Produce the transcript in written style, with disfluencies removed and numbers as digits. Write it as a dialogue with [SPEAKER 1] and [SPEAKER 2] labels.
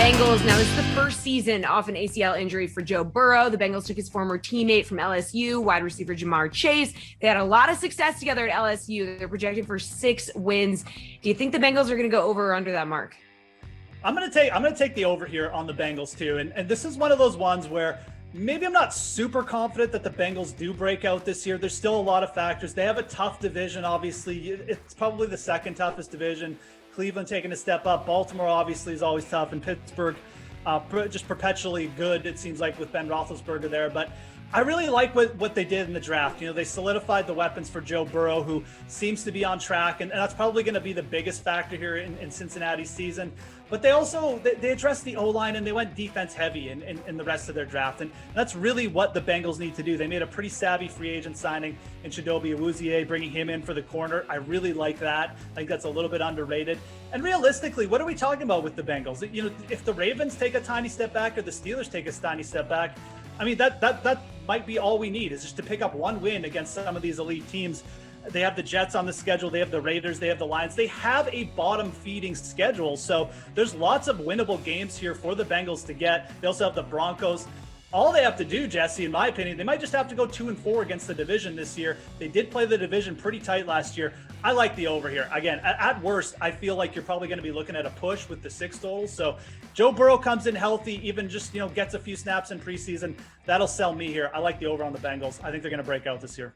[SPEAKER 1] Bengals. Now, this is the first season off an ACL injury for Joe Burrow. The Bengals took his former teammate from LSU, wide receiver Jamar Chase. They had a lot of success together at LSU. They're projected for 6 wins. Do you think the Bengals are going to go over or under that mark?
[SPEAKER 2] I'm going to take the over here on the Bengals too. And this is one of those ones where maybe I'm not super confident that the Bengals do break out this year. There's still a lot of factors. They have a tough division, obviously. It's probably the second toughest division. Cleveland taking a step up. Baltimore obviously is always tough, and Pittsburgh just perpetually good, it seems like, with Ben Roethlisberger there. But I really like what they did in the draft. You know, they solidified the weapons for Joe Burrow, who seems to be on track, and that's probably going to be the biggest factor here in Cincinnati's season. But they also they addressed the O-line, and they went defense heavy in the rest of their draft, and that's really what the Bengals need to do. They made a pretty savvy free agent signing in Chidobe Awuzie, bringing him in for the corner. I really like that. I think that's a little bit underrated. And realistically, what are we talking about with the Bengals? You know, if the Ravens take a tiny step back or the Steelers take a tiny step back, I mean, that might be all we need, is just to pick up one win against some of these elite teams. They have the Jets on the schedule. They have the Raiders. They have the Lions. They have a bottom-feeding schedule. So there's lots of winnable games here for the Bengals to get. They also have the Broncos. All they have to do, Jesse, in my opinion, they might just have to go 2-4 against the division this year. They did play the division pretty tight last year. I like the over here. Again, at worst, I feel like you're probably going to be looking at a push with the 6 total. So Joe Burrow comes in healthy, even just, gets a few snaps in preseason. That'll sell me here. I like the over on the Bengals. I think they're going to break out this year.